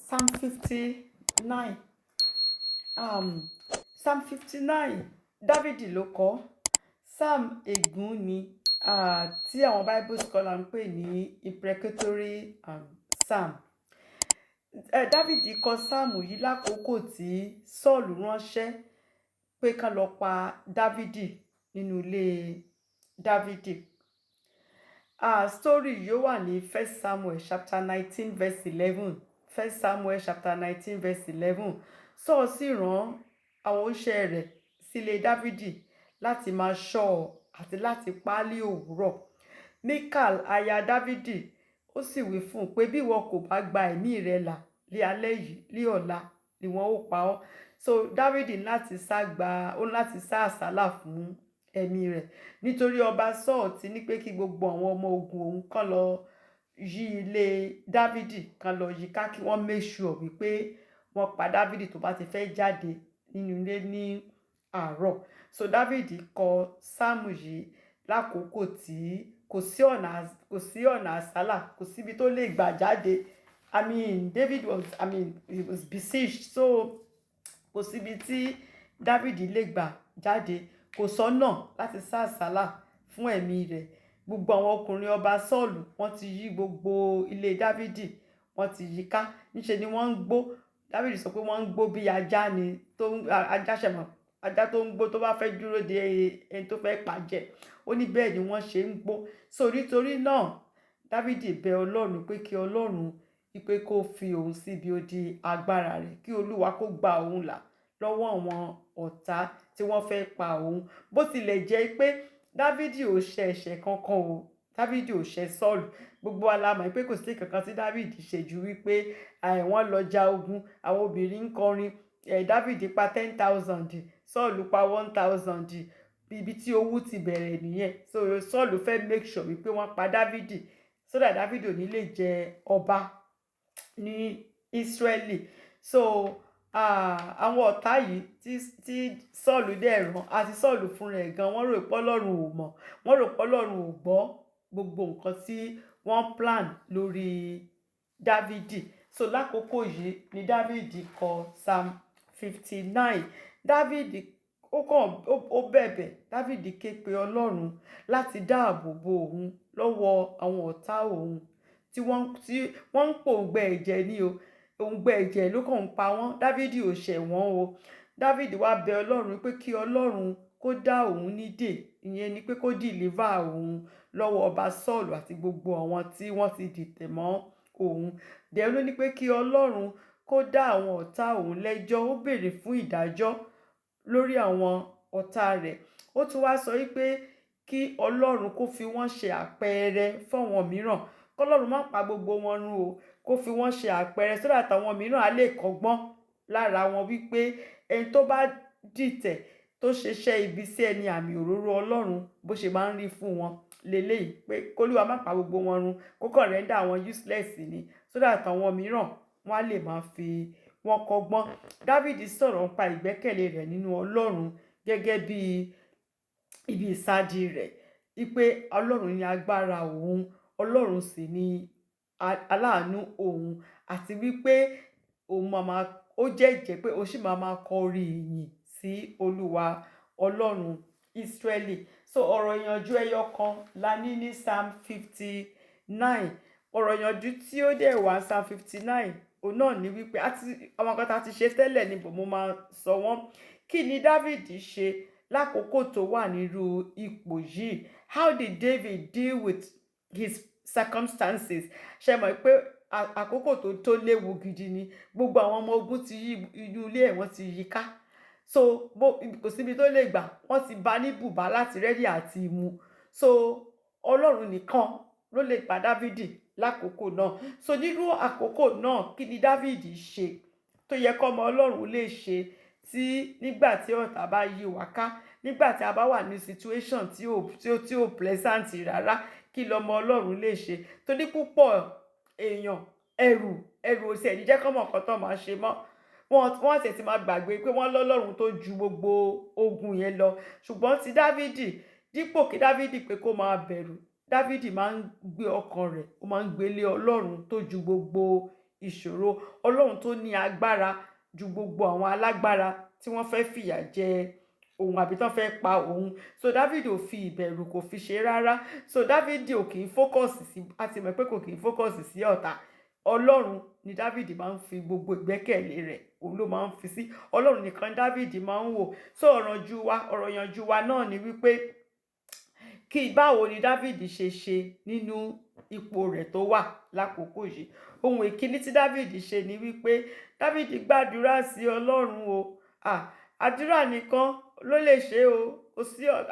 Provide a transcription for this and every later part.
Psalm 59. Psalm 59 Dávìdì ló kọ. Psalm ègún ni tí àwọn Bible scholar ń pè ní imprecatory psalm. Dávìdì kọ sáàmù yìí lákòókò tí Sọ́ọ̀lù ránṣẹ́ pé kán lọ pa Dávìdì nínú ilé Dávìdì. Story yóò wà ní 1 Samuel chapter 19 verse 11. 1 Samuel chapter 19 verse 11. Sọ́ọ̀ sì rán àwọn oníṣẹ́ rẹ̀ sílé Dávìdì láti máa ṣọ́ ọ àti láti pa á ní òwúrọ̀. Mikal aya Dávìdì ó sì wí fún un pé bí ìwọ kò bá gba ẹ̀mí rẹ là ní alẹ́ yìí ní ọ̀la ni wọ́n ó pa ọ́. So Dávìdì láti sá àsálà fún ẹ̀mí rẹ̀ nítorí ọba Sọ́ọ̀ ti ní pé kí gbogbo àwọn ọmọ ogun òun kán lọ yí ilé Dávìdì kán lọ yí ká kí wọ́n make sure wípé wọ́n pa Dávìdì tó bá ti fẹ́ jáde nínú ilé ní àárọ̀. So Dávìdì kọ sáàmù yìí lákòókò tí kò sí ọ̀nà àsálà, kò síbi tó lè gbà jáde. David he was besieged, so kò síbi tí Dávìdì lè gbà jáde, kò sọ́nà láti sá àsálà fún ẹ̀mí rẹ̀. Gbogbo àwọn ọkùnrin ọba Sọ́ọ̀lù wọ́n ti yí gbogbo ilé Dávìdì, wọ́n ti yí ká. Níṣe ni wọ́n ń gbó. Dávìdì sọ pé wọ́n ń gbó bí ajá ni, ajá ṣẹ̀mọ̀, ajá tó ń gbó tó bá fẹ́ dúró de ẹni tó fẹ́ pàjẹ́. Ó ní bẹ́ẹ̀ ni wọ́n ṣe ń gbó. So nítorí náà Dávìdì bẹ Ọlọ́run pé kí Ọlọ́run wípé kó fi òun síbi odi agbára rẹ̀, kí Olúwa kó gba òun là lọ́wọ́ àwọn ọ̀tá tí wọ́n fẹ́ pa òun. Bó tilẹ̀ jẹ́ pé Dávìdì ò ṣe ẹ̀ṣẹ̀ kankan o, Dávìdì ò ṣe Sọ́ọ̀lù. Gbogbo wa la mọ̀ pé kò sí kankan tí Dávìdì ṣe ju wípé wọ́n lọ ja ogun, àwọn obìnrin ń kọrin, Dávìdì pa 10,000, Sọ́ọ̀lù pa 1,000. Ibi tí owú ti bẹ̀rẹ̀ nìyẹn. So Sọ́ọ̀lù fẹ́ make sure wípé wọ́n pa Dávìdì so that Dávìdì ò ní lè jẹ ọba ní Ísírẹ́lì. So àwọn ọ̀tá yìí tí Sọ́ọ̀lù dẹ̀ rán àti Sọ́ọ̀lù fún rẹ̀ gan, wọ́n rò pé Ọlọ́run ò mọ̀, wọ́n rò pé Ọlọ́run ò gbọ́ gbogbo nǹkan tí wọ́n plan lórí Dávìdì. So lákòókò yìí ni Dávìdì kọ Psalm 59. Dávìdì ó bẹ̀bẹ̀, Dávìdì ké pe Ọlọ́run láti dáàbò bo òun lọ́wọ́ àwọn ọ̀tá òun tí wọ́n ń pòǹgbẹ ẹ̀jẹ̀ ní o. Òǹgbẹ ẹ̀jẹ̀ ló kàn ń pa wọ́n. Dávìdì ò ṣẹ̀ wọ́n o. Dávìdì wá bẹ Ọlọ́run pé kí Ọlọ́run kó dá òun nídè, ìyẹn ni pé kó deliver òun lọ́wọ́ ọba Sọ́ọ̀lù àti gbogbo àwọn tí wọ́n ti dìtẹ̀ mọ́ òun. Dẹ̀ ló ní pé kí Ọlọ́run kó dá àwọn ọ̀tá òun lẹ́jọ́. Ó béèrè fún ìdájọ́ lórí àwọn ọ̀tá rẹ̀. Ó tún wá sọ wípé kí Ọlọ́run kó fi wọ́n ṣe àpẹẹrẹ fáwọn mìíràn. Kọ́lọ́run má pa gbogbo wọn run o, kó fi wọ́n ṣe àpẹẹrẹ so that àwọn mìíràn á lè kọ́gbọ́n lára wọn wípé ẹni tó bá dìtẹ̀ tó ṣeṣẹ́ ibi sí ẹni àmì òróró Ọlọ́run bó ṣe máa ń rí fún wọn leléyìí, pé k'Olúwa má pa gbogbo wọn run, kó kàn render àwọn useless ni so that àwọn mìíràn wọ́n á lè máa fi wọ́n kọ́gbọ́n. Dávìdì sọ̀rọ̀ nípa ìgbẹ́kẹ̀lé rẹ̀ nínú Ọlọ́run gẹ́gẹ́ bí ibi ìsádi rẹ̀, wípé Ọlọ́run ni agbára òun, Ọlọ́run sì ni aláàánú òun, àti wípé ó jẹ́jẹ́ pé ó sì máa kọ orin ìyìn sí Olúwa Ọlọ́run Ísírẹ́lì. So ọ̀rọ̀ ìyànjú ẹyọ kan la ní Psalm 59. Ọ̀rọ̀ ìyànjú tí ó dẹ̀ wá Psalm 59 òun náà ni wípé àwọn kan tá ti ṣe tẹ́lẹ̀ níbo mo máa sọ wọ́n. Kí ni Dávìdì ṣe lákòókò tó wà nírú ipò yìí? How did David deal with his circumstances? Ṣé mọ̀ pé àkókò tó léwu gidi ni. Gbogbo àwọn ọmọ ogun ti yí inú ilé ẹ̀, wọ́n ti yí ká. So kò síbi tó lè gbà, wọ́n ti bá ní bùbá láti rẹ́dí àti mu. So Ọlọ́run nìkan ló lè pa Dávìdì lákòókò náà. So nínú àkókò náà kí ni Dávìdì ṣe tó yẹ kọ́mọ Ọlọ́run lè ṣe nígbà tí ọ̀tá bá yí wa ká, nígbà tí a bá wà ní situation tí ò pleasant rárá, kí lọmọ Ọlọ́run lè ṣe? Torí púpọ̀ èèyàn ẹ̀rù òsì ẹ̀ní jẹ́ kọ́mọ nǹkan tó máa ṣe mọ́. Wọ́n sì ti máa gbàgbé pé wọ́n lọ́lọ́run tó ju gbogbo ogun yẹn lọ. Ṣùgbọ́n ti Dávìdì, dípò kí Dávìdì pé kó máa bẹ̀rù, Dávìdì máa ń gbé ọkàn rẹ̀, ó máa ń gbé lé Ọlọ́run tó ju gbogbo ìṣòro, ọlọ́run tó ní agbára ju gbogbo àwọn alágbára tí wọ́n fẹ́ fìyà jẹ òun àbí tán fẹ́ pa òun. So Dáfídì ò fi ìbẹ̀rù kò fi ṣe rárá. So Dáfídì ò kì í fókọ̀sì sí, a ti mọ̀ pé kò kì í fókọ̀sì sí ọ̀tá. Ọlọ́run ni Dáfídì máa ń fi gbogbo ìgbẹ́kẹ̀lé rẹ̀, òun ló máa ń fi sí. Ọlọ́run nìkan Dáfídì máa ń wò. So ọ̀rọ̀ ìyànjú wa náà ni wípé báwo ni Dáfídì ṣe nínú ipò rẹ̀ tó wà lákòókò yìí. Ohun ìkíní tí Dáfídì ṣe ni wípé Dáfídì gbàdúrà sí Ọlọ́run o. Àdúrà nìkan ló lè ṣe o.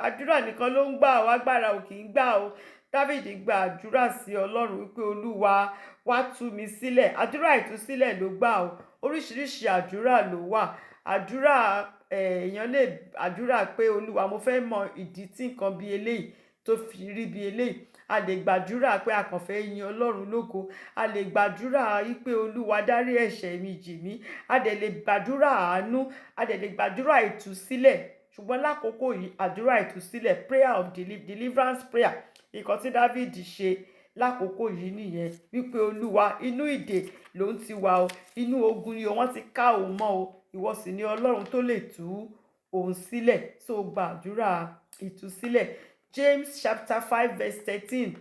Àdúrà nìkan ló ń gbà o, agbára ò kì í gbà o. Dáfídì gba àdúrà sí Ọlọ́run wípé Olúwa wá tú mi sílẹ̀. Àdúrà ìtúsílẹ̀ ló gbà o. Oríṣiríṣi àdúrà ló wà. Àdúrà èèyàn lè àdúrà pé Olúwa mo fẹ́ mọ ìdí tí nǹkan bí eléyìí tó fi rí bí eléyìí. A lè gbàdúrà pé a kàn fẹ́ yin Ọlọ́run lógo. A lè gbàdúrà wípé Olúwa dárí ẹ̀ṣẹ̀ mi jì mí. A dẹ̀ lè gbàdúrà àánú. A dẹ̀ lè gbàdúrà ìtúsílẹ̀. Ṣùgbọ́n lákòókò yìí àdúrà ìtúsílẹ̀, prayer of deliverance prayer, nǹkan tí Dáfídì ṣe lákòókò yìí nìyẹn. Wípé Olúwa inú ìdè ló ń ti wà o, inú ogun ni wọ́n ti ká òun mọ́ o, ìwọ sì ni Ọlọ́run tó lè tú òun sílẹ̀. So gbàdúrà ìtúsílẹ̀. James chapter 5 verse 13.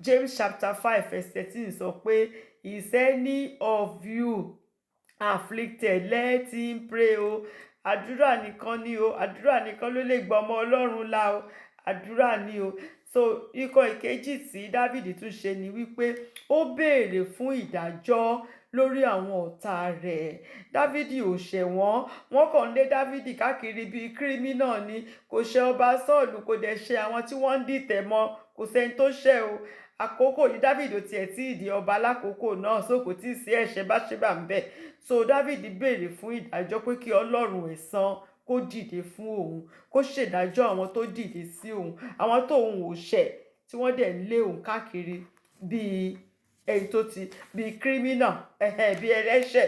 James chapter 5 verse 13 sọ pé, is any of you afflicted, let him pray o. Àdúrà nìkan ni o. Àdúrà nìkan ló lè gbà ọmọ Ọlọ́run là o. Àdúrà ni o. So ikọ̀ ìkejì tí Dáfídì tún ṣe ni wípé ó béèrè fún ìdájọ́ lórí àwọn ọ̀tá rẹ̀. Dáfídì ò ṣẹ̀ wọ́n kàn lé Dáfídì káàkiri bíi kírímínà ni. Kò ṣẹ̀ ọba Sọ́ọ̀lù, kò dẹ̀ ṣẹ̀ àwọn tí wọ́n ń dìtẹ̀ mọ́, kò sẹ́ni tó ṣẹ̀ o. Àkókò yìí Dáfídì ò tiẹ̀ tí ìdí ọba lákòókò náà, so kò tí ì sí ẹ̀ṣẹ̀ Báṣẹ́bà ń bẹ̀. So Dáfídì béèrè fún ìdájọ́ pé kí Ọlọ́run ẹ̀san kó dìde fún òun, kó ṣèdájọ́ àwọn tó dìde sí òun, àwọn tó òun ò ṣẹ̀ tí wọ́n dẹ̀ ń lé òun káàkiri bíi ẹni tó ti bíi kírímínà, bíi ẹlẹ́ṣẹ̀,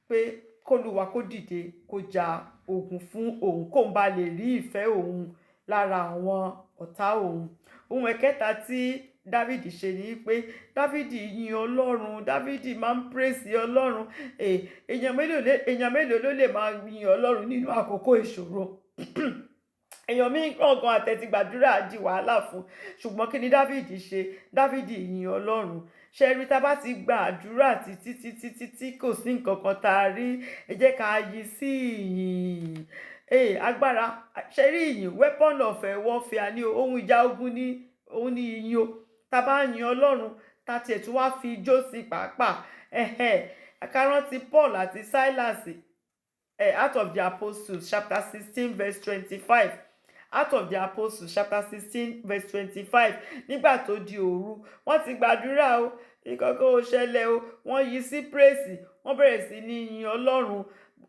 pé k'Olúwa kó dìde kó ja ogun fún òun kóun bá lè rí ìfẹ́ òun lára àwọn ọ̀tá òun. Ohun ẹ̀kẹta tí Dáfídì ṣe ni pé Dáfídì yin Ọlọ́run. Dáfídì máa ń praise Ọlọ́run. Èèyàn mélòó ló lè máa yin Ọlọ́run nínú àkókò ìṣòro? Èèyàn mi gbọ̀ngàn àtẹ̀tí gbàdúrà di wàhálà fún. Ṣùgbọ́n kí ni Dáfídì ṣe? Dáfídì yin Ọlọ́run. Ṣé rí tá bá ti gba àdúrà títí kò sí nǹkan kan tá a rí, ẹ jẹ́ ká yí sí ìyìn. Agbára ṣe rí ìyìn, weapon of warfare ni o. Ohun ìjà ogun ni òun ni ìyìn o. Tá bá yin Ọlọ́run, tá tiẹ̀ tún wá fi ijó sí pàápàá. Ká rántí Paul àti Silas, Acts of the Apostles chapter 16 verse 25. Acts of the Apostles chapter 16 verse 25. Nígbà tó di òru, wọ́n ti gbàdúrà o, ìkọ̀kọ̀ ò ṣẹlẹ̀ o, wọ́n yí sí praise, wọ́n bẹ̀rẹ̀ sí ní yin Ọlọ́run.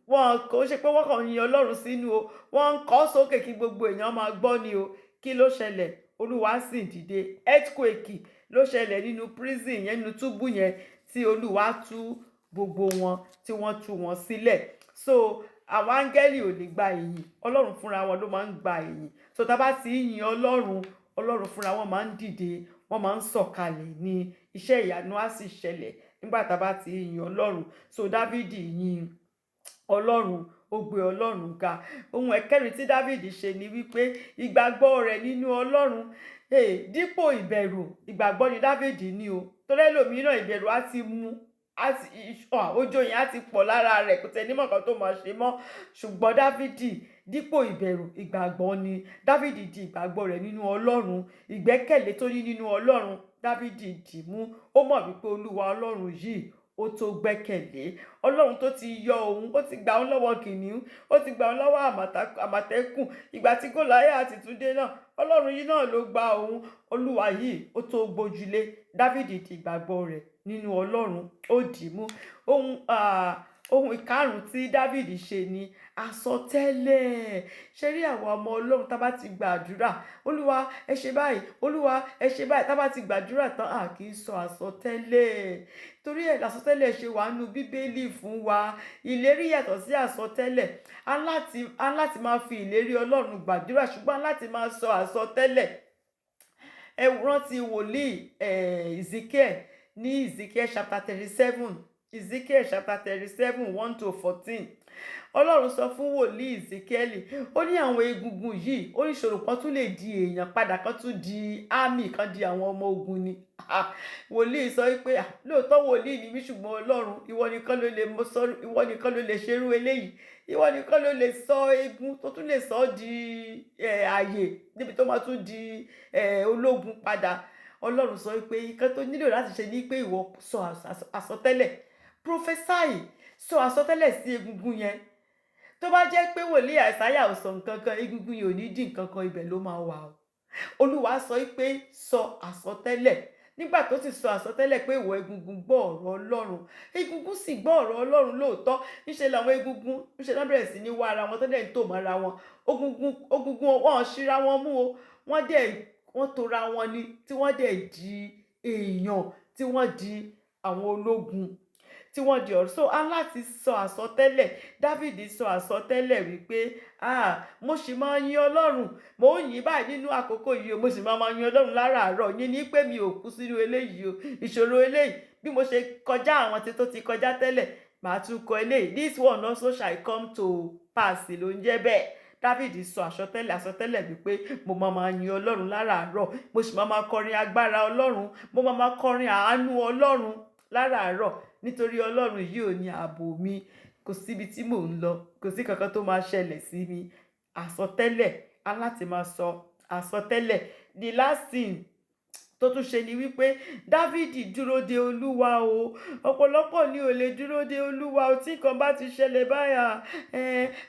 Wọn kò ṣe pé wọ́n kàn yin Ọlọ́run sínú o, wọ́n ń kọ́ sókè kí gbogbo èèyàn máa gbọ́ ni o. Kí ló ṣẹlẹ̀? Olúwa sì dìde. Earthquake ló ṣẹlẹ̀ nínú prison yẹn, nínú túbú yẹn, tí Olúwa tú gbogbo wọn, tí wọ́n tú wọn sílẹ̀. So àwọn áńgẹ́lì ò lè gba ìyìn, Ọlọ́run fúnra wọn ló máa ń gba ìyìn. So tá bá ti yin Ọlọ́run, Ọlọ́run fúnra wọn máa ń dìde, wọ́n máa ń sọ̀kalẹ̀ ní iṣẹ́ ìyanu á sì ṣẹlẹ̀ nígbà tá bá ti yin Ọlọ́run. So Dáfídì yin Ọlọ́run, ó gbé Ọlọ́run ga. Ohun ẹ̀kẹrin tí Dáfídì ṣe ni wípé ìgbàgbọ́ rẹ̀ nínú Ọlọ́run. Dípò ìbẹ̀rù, ìgbàgbọ́ ni Dáfídì ní o. Torí ẹlòmíràn ìbẹ̀rù á ti mú, ọjọ́ yẹn á ti pọ̀ lára rẹ̀, kò tẹ̀ ní mọ̀ kan tó máa ṣe mọ́. Ṣùgbọ́n Dáfídì dípò ìbẹ̀rù, ìgbàgbọ́ ni. Dáfídì di ìgbàgbọ́ rẹ̀ nínú Ọlọ́run, ìgbẹ́kẹ̀lé tó ní nínú Ọlọ́run Dáfídì dì mú. Ó mọ̀ wípé Olúwa Ọlọ́run yìí ó tó gbẹ́kẹ̀lé. Ọlọ́run tó ti yọ òun, ó ti gbà òun lọ́wọ́ kìnìún, ó ti gbà òun lọ́wọ́ àmọ̀tẹ́kùn. Ìgbà tí Gòláyátì tún dé náà, Ọlọ́run yìí náà ló gba òun. Olúwa yìí ó tó gbójúlé. Dáfídì di ìgbàgbọ́ rẹ̀ nínú Ọlọ́run, ó dì mú. Ohun ìkarùn tí Dáfídì ṣe ni àsọtẹ́lẹ̀. Ṣé rí àwọn ọmọ Ọlọ́run tá bá ti gbàdúrà, Olúwa ẹ ṣe báyìí, Olúwa ẹ ṣe báyìí, tá bá ti gbàdúrà tán kì í sọ àsọtẹ́lẹ̀. Torí ẹ̀ àsọtẹ́lẹ̀ ṣe wà nínú Bíbélì fún wa. Ìlérí yàtọ̀ sí àsọtẹ́lẹ̀. A láti máa fi ìlérí Ọlọ́run gbàdúrà, ṣùgbọ́n láti máa sọ àsọtẹ́lẹ̀. Ẹ rántí wòlíì Ezekiel ní Ezekiel chapter 37. Ezekiel chapter 37 1-14. Ọlọ́run sọ fún wòlíì Ezekiel, ó ní àwọn egungun yìí, ó ní ìṣòro kan tún lè di èèyàn padà, kan tún di army, kan di àwọn ọmọ ogun ni. Wòlíì sọ wípé lóòótọ́ wòlíì ni mí, ṣùgbọ́n Ọlọ́run ìwọ nìkan ló lè ìwọ nìkan ló lè ṣerú eléyìí, ìwọ nìkan ló lè sọ egun tó tún lè sọ di ààyè níbi tó máa tún di ológun padà. Ọlọ́run sọ wípé nǹkan tó nílò láti ṣe ní pé ìwọ sọ àsọtẹ́lẹ̀, prophesy, sọ àsọtẹ́lẹ̀ sí egungun yẹn. Tó bá jẹ́ pé wòlíì Àìsáyà ò sọ nǹkan kan, egungun yìí ò ní dín nǹkan kan, ibẹ̀ ló máa wà o. Olúwa sọ wípé sọ àsọtẹ́lẹ̀. Nígbà tó ti sọ àsọtẹ́lẹ̀ pé ìwọ egungun gbọ́ ọ̀rọ̀ Ọlọ́run, egungun sì gbọ́ ọ̀rọ̀ Ọlọ́run lóòótọ́. Níṣe làwọn egungun níṣe náà bẹ̀rẹ̀ sí ní wá ara wọn tó dẹ̀ ń tò mọ́ra wọn. Ogungun wọn ṣíra wọn mú o, wọ́n tora wọn ni, tí wọ́n dẹ̀ di èèyàn, tí wọ́n di àwọn ológun, tí wọ́n di ọ̀rọ̀. So a láti sọ àsọtẹ́lẹ̀. Dáfídì sọ àsọtẹ́lẹ̀ wípé mo sì máa yin Ọlọ́run, mo ń yìn báyìí nínú àkókò yìí o, mo sì máa yin Ọlọ́run láràárọ̀. Yín ní pé mi ò kú sínú eléyìí o, ìṣòro eléyìí bí mo ṣe kọjá àwọn tí tó ti kọjá tẹ́lẹ̀, màá tún kọ eléyìí. This one also shall come to pass ló ń jẹ́ bẹ́ẹ̀. Dáfídì sọ àsọtẹ́lẹ̀ wípé mo máa yin Ọlọ́run láràárọ̀, mo sì máa kọrin agbára Ọlọ́run, mo máa kọrin àánú Ọlọ́run láràárọ̀, nítorí Ọlọ́run yìí ò ní ààbò mi, kò síbi tí mò ń lọ, kò sí kankan tó máa ṣẹlẹ̀ sí mi. Àsọtẹ́lẹ̀, a láti máa sọ àsọtẹ́lẹ̀. The last thing tó tún ṣe ni wípé Dáfídì dúró de Olúwa o. Ọ̀pọ̀lọpọ̀ ni ò lè dúró de Olúwa o. Tí nǹkan bá ti ṣẹlẹ̀ báyà,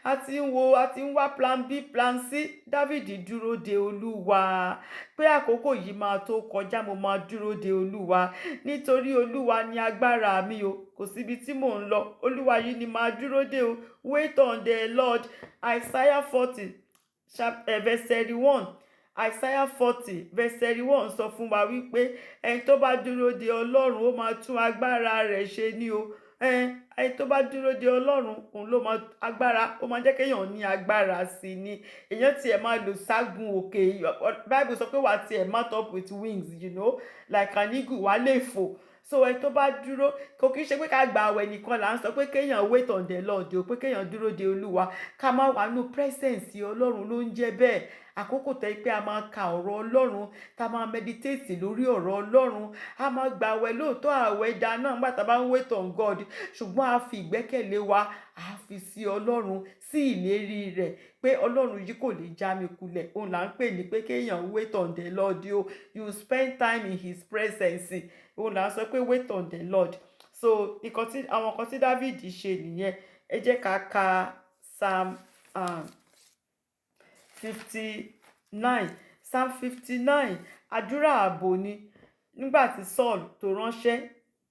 a ti ń wá plan B, plan C. Dáfídì dúró de Olúwa pé àkókò yìí máa tó kọjá, mo máa dúró de Olúwa, nítorí Olúwa ni agbára mi o, kò síbi tí mò ń lọ, Olúwa yìí ni màá dúró de o. Wait on the Lord. Isaiah 40 verse 31. Isaiah 40 verse 31 sọ fún wa wípé ẹni tó bá dúró de Ọlọ́run ó máa tún agbára rẹ̀ ṣe ní o. Ẹni tó bá dúró de Ọlọ́run òun ló máa agbára, ó máa jẹ́ kéèyàn ní agbára sí ni. Èèyàn tiẹ̀ máa lò ságun òkè. Bible sọ pé wà tiẹ̀ mount up with wings, like an eagle, wà lè fò. So ẹni tó bá dúró, kò kí ń ṣe pé ká gba àwẹ̀ nìkan là ń sọ pé kéèyàn wait on the Lord o, pé kéèyàn dúró de Olúwa, ká máa wà nínú presence Ọlọ́run ló ń jẹ́ bẹ́ẹ̀. Àkókò tẹ́ pé a máa ka ọ̀rọ̀ Ọlọ́run, tá máa meditate lórí ọ̀rọ̀ Ọlọ́run, a máa gba àwẹ̀ lóòótọ́, àwẹ̀ dáa náà nígbà tá bá ń wait on God, ṣùgbọ́n a fi ìgbẹ́kẹ̀lé wa, a fi sí Ọlọ́run, sí ìlérí rẹ̀ pé Ọlọ́run yìí kò lè já mi kulẹ̀. Òun là ń pè ní pé kéèyàn wait on the Lord o. You spend time in his presence. Òun là ń sọ pé wait on the Lord. So àwọn nǹkan tí David ṣe nìyẹn. Ẹ jẹ́ ká ka Psalm 59. Psalm 59, àdúrà ààbò ni. Nígbà tí Saul tó ránṣẹ́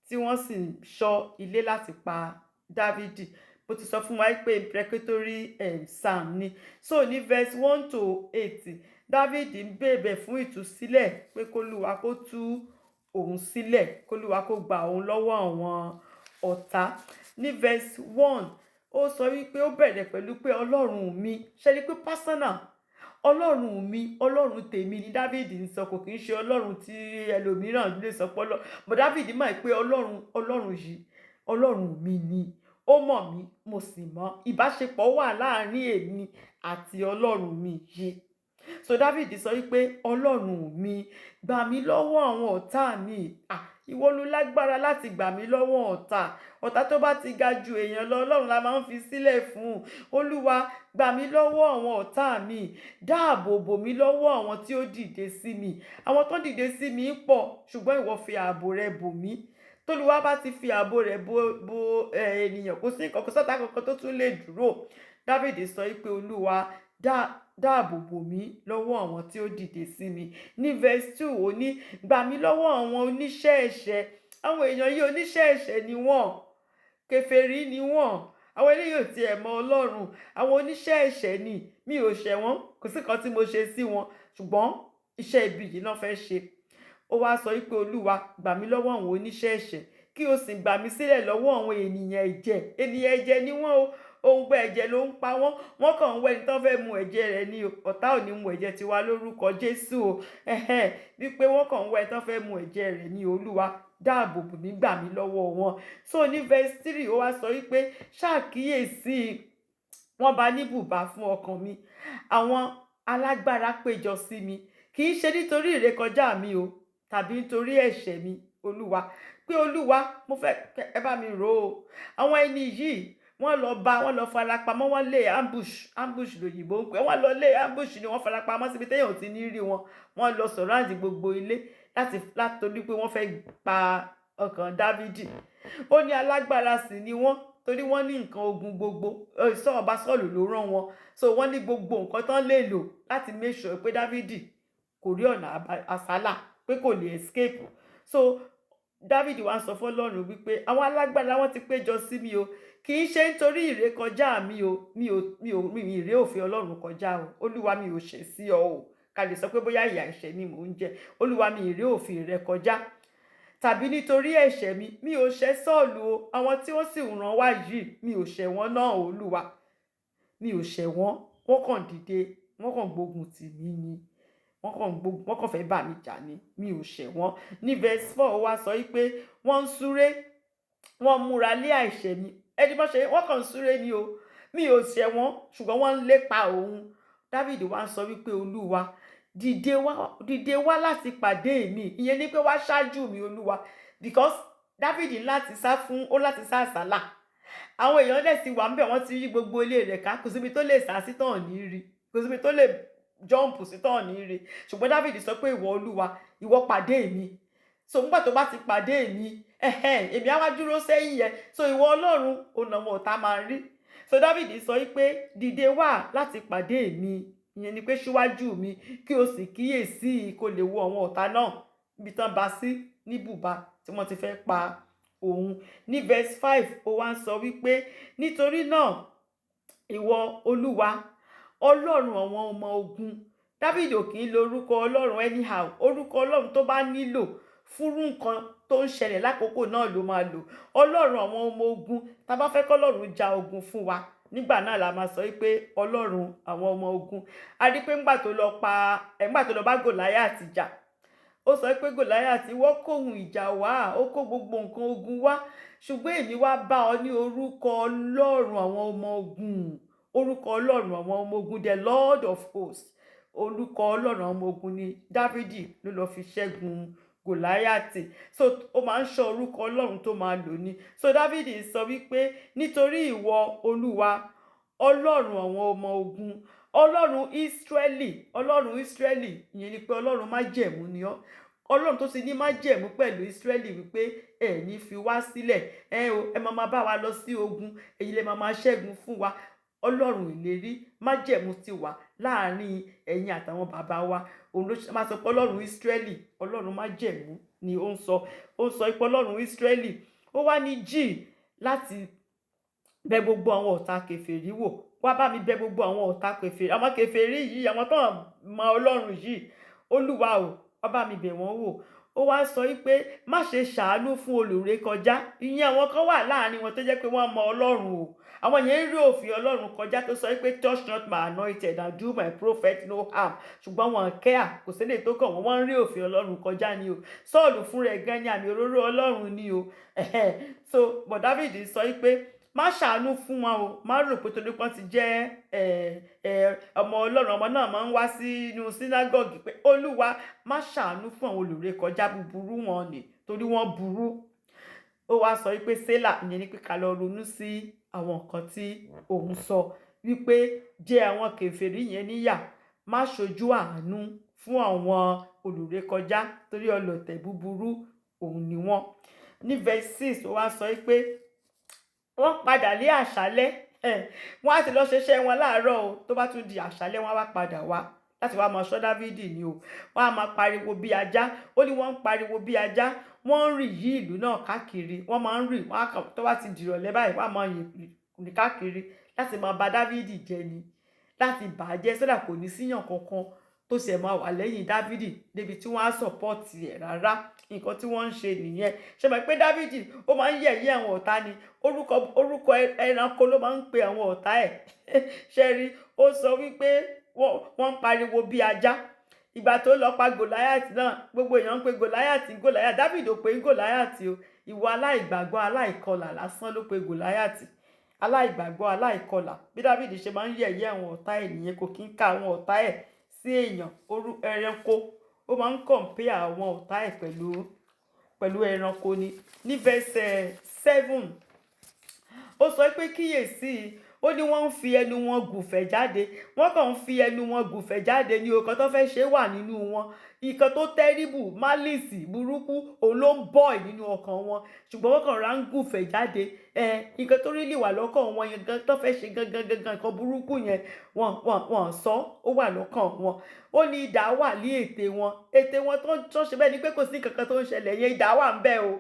tí wọ́n sì ń ṣọ́ ilé láti pa Dávídì, bó ti sọ fún wa pé imprecatory psalm ni. So ní verse 1-8, Dávídì ń bẹ̀bẹ̀ fún ìtúsílẹ̀ pé k'Olúwa kó tú òun sílẹ̀, k'Olúwa kó gba òun lọ́wọ́ àwọn ọ̀tá. Ní verse 1, ó sọ wípé ó bẹ̀rẹ̀ pẹ̀lú pé Ọlọ́run mi, ṣe rí pé personal, Ọlọ́run mi, Ọlọ́run tèmi ni Dávídì ń sọ, kò kí ń ṣe Ọlọ́run tí ẹlòmíràn lè sọ pé but Dávídì mọ̀ pé Ọlọ́run yìí, Ọlọ́run mi ni, ó mọ̀ mí, mo sì mọ̀. Ìbáṣepọ̀ wà láàárín èmi àti Ọlọ́run mi yìí. So Dávídì sọ wípé Ọlọ́run mi, gbà mí lọ́wọ́ àwọn ọ̀tá mi. Ìwọ ló lágbára láti gbà mí lọ́wọ́ ọ̀tá tó bá ti ga ju èèyàn lọ, Ọlọ́run la máa ń fi sílẹ̀ fún. Olúwa, gbà mí lọ́wọ́ àwọn ọ̀tá mi, dáàbò bò mí lọ́wọ́ àwọn tí ó dìde sí mi. Àwọn tó dìde sí mi pọ̀, ṣùgbọ́n ìwọ fi ààbò rẹ bò mí. Tolúwa bá ti fi ààbò rẹ̀ bo ènìyàn, kò sí nǹkan kan, sọ́tá kankan tó tún lè dúró. Dávídì sọ wípé Olúwa dáàbò bò mí lọ́wọ́ àwọn tí ó dìde sí mi. Ní verse 2 ó ní gbà mí lọ́wọ́ àwọn oníṣẹ́ ẹ̀ṣẹ̀. Àwọn èèyàn yìí oníṣẹ́ ẹ̀ṣẹ̀ ni wọ́n, kèfèrí ni wọ́n, àwọn eléyìí ò tiẹ̀ mọ Ọlọ́run, àwọn oníṣẹ́ ẹ̀ṣẹ̀ ni. Mi ò ṣẹ̀ wọ́n, kò sí nǹkan tí mo ṣe sí wọn, ṣùgbọ́n iṣẹ́ ibi yìí náà fẹ́ ṣe. Ó wá sọ wípé Olúwa, gbà mí lọ́wọ́ àwọn oníṣẹ́ ẹ̀ṣẹ̀, kí o sì gbà mí sílẹ̀ lọ́wọ́ àwọn ènìyàn ẹ̀jẹ̀. Ènìyàn ẹ̀jẹ̀ ni wọ́n o, òǹgbẹ ẹ̀jẹ̀ ló ń pa wọ́n, wọ́n kàn ń wẹ́ni tó fẹ́ mu ẹ̀jẹ̀ rẹ̀ ni o. Ọ̀tá ò ní mu ẹ̀jẹ̀ tiwa lórúkọ Jésù o. Wípé wọ́n kàn ń wẹ́ni tó fẹ́ mu ẹ̀jẹ̀ rẹ̀ ni. Olúwa, dáàbò bò mí gbà mí lọ́wọ́ wọn. So ní verse 3 ó wá sọ wípé ṣàkíyèsí wọ́n bá ní bùbá fún ọkàn mi, àwọn alágbára péjọ sí mi, kì í ṣe nítorí ìrékọjá mi o tàbí nítorí ẹ̀ṣẹ̀ mi olúwa, pé olúwa mo fẹ́ ẹ bá mi rò ó. Àwọn ẹni yìí wọ́n lọ farapamọ́, wọ́n lé ambush lòyìnbó ń pè, wọ́n lọ lé ambush ni wọ́n farapamọ́ síbi téèyàn ò ti ní rí wọn. Wọ́n lọ surround gbogbo ilé látorí pé wọ́n fẹ́ pa ọkàn Dávidi. Ó ní alágbára sì ni wọ́n torí wọ́n ní nǹkan ogun gbogbo. Ọba Sọ́ọ̀lù ló rán wọn, so wọ́n ní gbogbo nǹkan tán lè lò láti make sure pé Dávidi kò rí ọ̀nà àsálà, pé kò lè escape. So Dávidi wá sọ fún Ọlọ́run wípé àwọn alágbára wọn ti péjọ sí mi o, kì í ṣe nítorí ìrékọjá mi o, mi ìré òfin Ọlọ́run kọjá o, olúwa mi ò ṣẹ̀ sí ọ o, ká lè sọ pé bóyá ìyà ẹ̀ṣẹ̀ ni mò ń jẹ, olúwa mi ìré òfin rẹ kọjá, tàbí nítorí ẹ̀ṣẹ̀ mi ò ṣẹ̀ Sọ́ọ̀lù o, àwọn tí wọ́n sì rán wá yìí mi ò ṣẹ̀ wọ́n náà olúwa, mi ò ṣẹ̀ wọ́n kàn dìde, wọ́n kàn gbógun tì mí ni, wọ́n kàn fẹ́ bà mí jà ni, mi ò ṣẹ̀ wọ́n. Ní verse 4 ó wá sọ wípé wọ́n ń súré, wọ́n múra lé àìṣẹ̀ mi, ẹni bọ́ ṣe wọ́n kàn ń súré ni o, mi ò ṣẹ̀ wọ́n ṣùgbọ́n wọ́n ń lépa òun. Dávidi wá ń sọ wípé olúwa dìde wá láti pàdé mi, ìyẹn ni pé wá ṣáájú mi olúwa, because Dávidi láti sá àsálà. Àwọn èèyàn dẹ̀ sì wà ńbẹ̀, wọ́n ti rí gbogbo ilé rẹ̀ ká, kò síbi tó lè sá sí tán ní rí, kò síbi tó lè jump sí tán ní rí, ṣùgbọ́n Dávidi sọ pé ìwọ olúwa ìwọ pàdé mi, so nígbà tó bá ti pàdé mi èmi á wá dúró sẹ́yìn yẹn, so ìwọ ọlọ́run ọ̀nà wọn ọ̀tá máa rí. So Dávidi sọ wípé dìde wá láti pàdé mi, ìyẹn ni pé síwájú mi, kí o sì kíyèsí kó lè wo àwọn ọ̀tá náà ibi tán bá sí ní bùbá tí wọ́n ti fẹ́ pa òun. Ní verse 5 ó wá ń sọ wípé nítorí náà ìwọ olúwa ọlọ́run àwọn ọmọ ogun, Dávidi ò kì í lo orúkọ ọlọ́run anyhow, orúkọ ọlọ́run tó bá nílò fúnrú nǹkan tó ń ṣẹlẹ̀ lákòókò náà ló máa lò. Ọlọ́run àwọn ọmọ ogun, tá a bá fẹ́ kọ́lọ́run ja ogun fún wa nígbà náà la máa sọ wípé ọlọ́run àwọn ọmọ ogun. A rí pé ńgbà tó lọ bá Gòláyátì jà, ó sọ pé Gòláyátì wọ́n kóhun ìjà wá, ó kó gbogbo nǹkan ogun wá, ṣùgbọ́n èmi wá bá ọ ní orúkọ ọlọ́run àwọn ọmọ ogun, orúkọ ọlọ́run àwọn ọmọ ogun, the Lord of hosts. Orúkọ ọlọ́run àwọn ọmọ ogun ni Dávidi ló lọ fi ṣẹ́gun Gòláyátì. So ó máa ń sọ orúkọ ọlọ́run tó máa lò ní. So Dávidi sọ wípé nítorí ìwọ olúwa ọlọ́run àwọn ọmọ ogun, ọlọ́run Ísírẹ́lì, ìyẹn ni pé ọlọ́run májẹ̀mú ni ọ́, ọlọ́run tó ti ní májẹ̀mú pẹ̀lú Ísírẹ́lì wípé ẹ ní fi wá sílẹ̀, ẹ máa bá wa lọ sí ogun, èyí lè máa ṣẹ́gun fún wa. Ọlọ́run ìlérí májẹ̀mú ti wà láàrin ẹ̀yin àtàwọn bàbá wa, òun ló máa sọ pé ọlọ́run Ísírẹ́lì, ọlọ́run májẹ̀mú ni ó ń sọ pé ọlọ́run Ísírẹ́lì. Ó wá ní jí láti bẹ gbogbo àwọn ọ̀tá kèfèrí wò, wá bá mi bẹ gbogbo àwọn ọ̀tá kèfèrí, àwọn kèfèrí yìí, àwọn tó mọ ọlọ́run yìí, olúwa o wá bá mi bẹ̀ wọ́n wò. Ó wá sọ wípé má ṣe ṣàánú fún olùrékọjá, ìyẹn àwọn kan wà láàrin wọn tó jẹ́ pé wọ́n mọ ọlọ́run o, àwọn yẹn ń rí òfin ọlọ́run kọjá tó sọ wípé touch not my anointed and do my prophet no harm, ṣùgbọ́n wọn kẹ́à, kò sílẹ̀ tó kàn wọ́n ń rí òfin ọlọ́run kọjá ni o. Sọ́ọ̀lù fúnra ẹ̀ gan ni àmì òróró ọlọ́run ni o. So but David sọ wípé má ṣàánú fún wọn o, má rò pé torí wọ́n ti jẹ́ ọmọ ọlọ́run, ọmọ náà máa ń wá sínú sínágọ́gì, pé olúwa má ṣàánú fún àwọn olùrékọjá búburú wọn ni torí wọ́n burú. Ó wá sọ wípé sélà, ìyẹn ni pé ká lọ ronú sí àwọn nǹkan tí òun sọ wípé jẹ àwọn kèfèrí yẹn níyà, má ṣojú àánú fún àwọn olùrékọjá torí ọlọ̀tẹ̀ búburú òun ni wọ́n. Ní verse 6 ó wá sọ wípé wọ́n padà lé àṣálẹ́, wọ́n á ti lọ ṣeṣẹ́ wọn láàárọ̀ o, tó bá tún di àṣálẹ́ wọ́n á wá padà wá láti wá máa ṣọ́ Dávidi ni o. Wọ́n á máa pariwo bí ajá, ó ní wọ́n ń pariwo bí ajá, wọ́n ń rìn yí ìlú náà káàkiri, wọ́n máa ń rìn, wọ́n á kàn tó bá ti dìrọ̀lẹ́ báyìí wọ́n á máa rìn káàkiri láti máa bà Dávidi jẹ́ ni, láti bà á jẹ́ sódà kò ní síyàn kankan tó sì máa wà lẹ́yìn Dávidi débi tí wọ́n á sọ̀pọ̀tì ẹ̀ rárá. Nǹkan tí wọ́n ń ṣe nìyẹn. Ṣé mọ̀ pé Dávidi ó máa ń yẹ̀yẹ́ àwọn ọ̀tá ni, orúkọ ẹranko ló máa ń pe àwọn ọ̀tá ẹ̀. Ṣé rí, ó sọ wípé wọ́n ń pariwo bí ajá, ìgbà tó lọ pa Gòláyàtì náà gbogbo èèyàn ń pe Gòláyàtì Gòláyàtì, Dáfídì ò pé Gòláyàtì o, ìwọ aláìgbàgbọ́ aláìkọlà lásán ló pe Gòláyàtì, aláìgbàgbọ́ aláìkọlà. Bí Dáfídì ṣe máa ń yẹ̀yẹ́ àwọn ọ̀tá ẹ̀ nìyẹn, kò kí ń ka àwọn ọ̀tá ẹ̀ sí èèyàn ẹranko, ó máa ń compare àwọn ọ̀tá ẹ̀ pẹ̀lú ẹranko ni. Ní verse 7 ó sọ pé kíyèsí, ó ní wọ́n ń fi ẹnu wọn gùfẹ̀ jáde, wọ́n kàn ń fi ẹnu wọn gùfẹ̀ jáde ní ọkàn tó fẹ́ ṣe wà nínú wọn, ìkan tó tẹ́rìbù málìsì burúkú òun ló ń bọ̀ nínú ọkàn wọn, ṣùgbọ́n wọ́n kàn rà ń gùfẹ̀ jáde. Ìkan tó rí lè wà lọ́kàn wọn yẹn gan tó fẹ́ ṣe gangan nǹkan burúkú yẹn wọ́n sọ ó wà lọ́kàn wọn. Ó ní idà wà ní ètè wọn tó ṣe bẹ́ẹ̀ ni pé kò sí nǹkan tó ń ṣẹlẹ̀ yẹn, idà wà ń bẹ o,